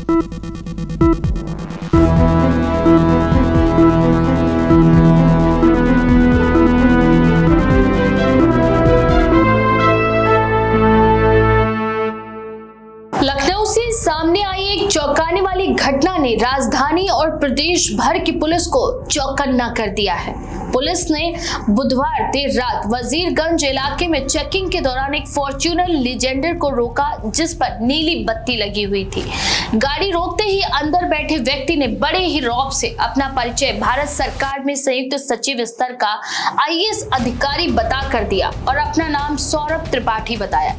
लखनऊ से सामने आई एक चौंकाने वाली घटना ने राजधानी और प्रदेश भर की पुलिस को चौकन्ना कर दिया है। पुलिस ने बुधवार देर रात वजीरगंज इलाके में चेकिंग के दौरान एक फॉर्च्यूनर लीजेंडर को रोका, जिस पर नीली बत्ती लगी हुई थी। गाड़ी रोकते ही अंदर बैठे व्यक्ति ने बड़े ही रौब से अपना परिचय भारत सरकार में संयुक्त सचिव स्तर का आईएएस अधिकारी बता कर दिया और अपना नाम सौरभ त्रिपाठी बताया।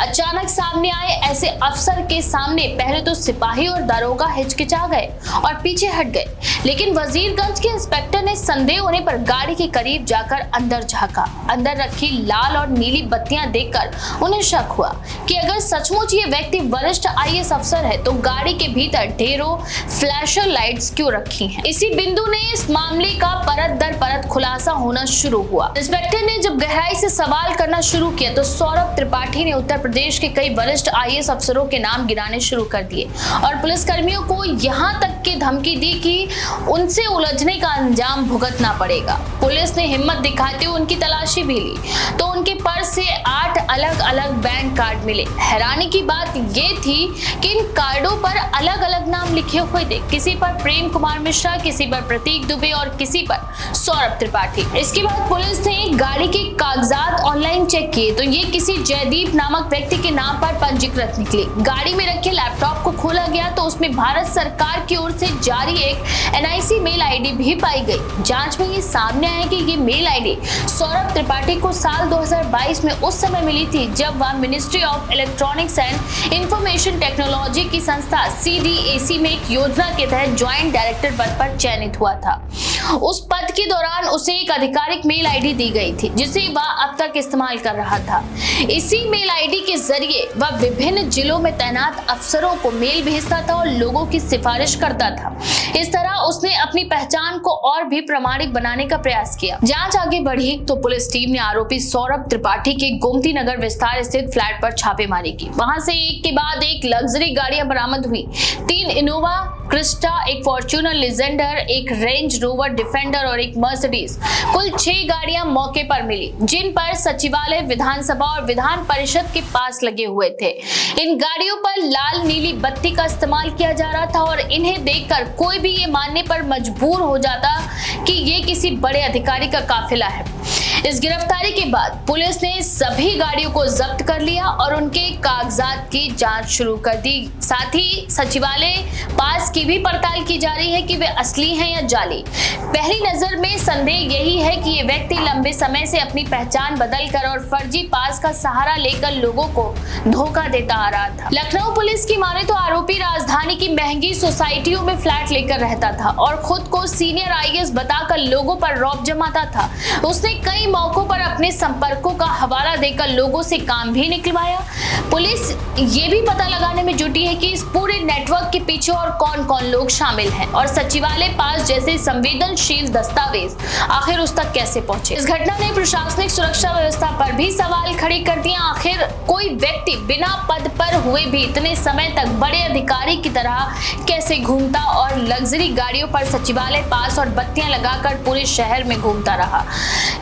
अचानक सामने आए ऐसे अफसर के सामने पहले तो सिपाही और दरोगा हिचकिचा गए और पीछे हट गए, लेकिन वजीरगंज के इंस्पेक्टर ने संदेह होने पर गाड़ी के करीब जाकर अंदर झांका। अंदर रखी लाल और नीली बत्तियां देखकर उन्हें शक हुआ कि अगर सचमुच ये व्यक्ति वरिष्ठ आईएएस अफसर है तो गाड़ी के भीतर ढेरों फ्लैशर लाइट्स क्यों रखी हैं? इसी बिंदु ने इस मामले का परत दर परत खुलासा होना शुरू हुआ। इंस्पेक्टर ने जब गहराई से सवाल करना शुरू किया तो सौरभ त्रिपाठी ने उत्तर प्रदेश के कई वरिष्ठ आईएएस अफसरों के नाम गिनाने शुरू कर दिए और पुलिसकर्मियों को यहां तक की धमकी दी कि उनसे उलझने का अंजाम भुगतना पड़ेगा। पुलिस ने हिम्मत दिखाते हुए उनकी तलाशी भी ली तो उनके पर्स से 8 अलग अलग बैंक कार्ड मिले। हैरानी की बात ये थी कि इन कार्डों पर अलग अलग नाम लिखे हुए थे, किसी पर प्रेम कुमार मिश्रा, किसी पर प्रतीक दुबे और किसी पर सौरभ त्रिपाठी। इसके बाद पुलिस ने गाड़ी के कागजात ऑनलाइन चेक किए तो ये किसी जयदीप नामक व्यक्ति के नाम पर पंजीकृत निकले। गाड़ी में रखे लैपटॉप को खोला गया तो उसमें भारत सरकार की ओर से जारी एक NIC मेल आईडी भी पाई गई। जांच में ये सामने आया कि ये मेल आईडी सौरभ त्रिपाठी को साल 2022 में उस समय मिली थी जब वह ministry of electronics and information technology की संस्था CDAC में एक योजना के तहत ज्वाइंट डायरेक्टर पद पर चयनित हुआ था। उस पद के दौरान उसे एक आधिकारिक मेल आईडी दी गई थी जिसे वह अब तक इस्तेमाल कर रहा था। इसी मेल आईडी के जरिए वह विभिन्न जिलों में तैनात अफसरों को मेल भेजता था और लोगों की सिफारिश करता था। इस तरह उसने अपनी पहचान को और भी प्रमाणिक बनाने का प्रयास किया। जांच आगे बढ़ी तो पुलिस टीम ने आरोपी सौरभ त्रिपाठी के गोमती नगर विस्तार स्थित फ्लैट पर छापेमारी की। वहां से एक के बाद एक लग्जरी गाड़ियां बरामद हुई। 3 इनोवा क्रिस्टा, एक फॉर्च्यूनर लीजेंडर, एक रेंज रोवर डिफेंडर और एक मर्सिडीज, कुल 6 गाड़ियां मौके पर मिली, जिन पर सचिवालय, विधानसभा और विधान परिषद के पास लगे हुए थे। इन गाड़ियों पर लाल नीली बत्ती का इस्तेमाल किया जा रहा था और इन्हें देखकर कोई भी ये मानने पर मजबूर हो जाता कि ये किसी बड़े अधिकारी का काफिला है। इस गिरफ्तारी के बाद पुलिस ने सभी गाड़ियों को जब्त कर लिया और उनके कागजात की जांच शुरू कर दी। साथ ही सचिवालय पास की भी पड़ताल की जा रही है कि वे असली हैं या जाली। पहली नजर में संदेह यही है कि ये व्यक्ति लंबे समय से अपनी पहचान बदलकर और फर्जी पास का सहारा लेकर लोगों को धोखा देता आ रहा था। लखनऊ पुलिस की माने तो आरोपी राजधानी की महंगी सोसाइटियों में फ्लैट लेकर रहता था और खुद को सीनियर आईएएस बताकर लोगों पर रौब जमाता था। उसने कई मौकों पर अपने संपर्कों का हवाला देकर लोगों से काम भी निकलवाया। पुलिस ये भी पता लगाने में जुटी है कि इस पूरे नेटवर्क के पीछे और कौन-कौन लोग शामिल हैं और सचिवालय पास जैसे संवेदनशील दस्तावेज आखिर उस तक कैसे पहुंचे। इस घटना ने प्रशासनिक सुरक्षा व्यवस्था पर भी सवाल खड़े कर दिए। आखिर कोई व्यक्ति बिना पद पर हुए भी इतने समय तक बड़े अधिकारी की तरह कैसे घूमता और लग्जरी गाड़ियों पर सचिवालय पास और बत्तियां लगाकर पूरे शहर में घूमता रहा।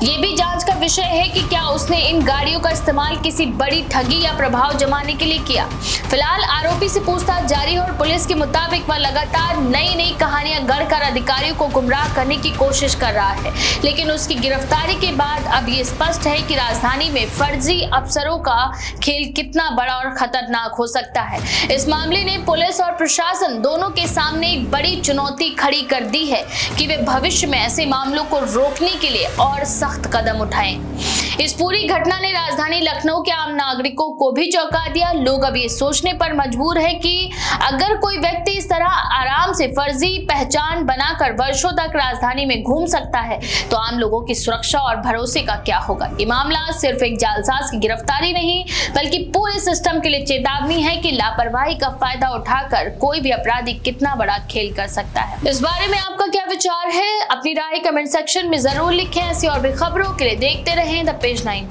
ये भी जांच का विषय है कि क्या उसने इन गाड़ियों का इस्तेमाल किसी बड़ी ठगी या प्रभाव जमाने के लिए किया। फिलहाल आरोपी से पूछताछ जारी है और पुलिस के मुताबिक वह लगातार नई नई कहानियां गढ़कर अधिकारियों को गुमराह करने की कोशिश कर रहा है, लेकिन उसकी गिरफ्तारी के बाद अब ये स्पष्ट है कि राजधानी में फर्जी अफसरों का खेल कितना बड़ा और खतरनाक हो सकता है। इस मामले ने पुलिस और प्रशासन दोनों के सामने एक बड़ी चुनौती खड़ी कर दी है कि वे भविष्य में ऐसे मामलों को रोकने के लिए और सख्त कदम उठाएं। इस पूरी घटना ने राजधानी लखनऊ के आम नागरिकों को भी चौंका दिया। लोग अब ये सोचने पर मजबूर है कि अगर कोई व्यक्ति इस तरह आराम से फर्जी पहचान बनाकर वर्षों तक राजधानी में घूम सकता है तो आम लोगों की सुरक्षा और भरोसे का क्या होगा। ये मामला सिर्फ एक जालसाज की गिरफ्तारी नहीं बल्कि पूरे सिस्टम के लिए चेतावनी है कि लापरवाही का फायदा उठाकर कोई भी अपराधी कितना बड़ा खेल कर सकता है। इस बारे में आपका क्या विचार है? अपनी राय कमेंट सेक्शन में जरूर लिखें। ऐसी और भी खबरों के लिए देखते रहें द पेज 90।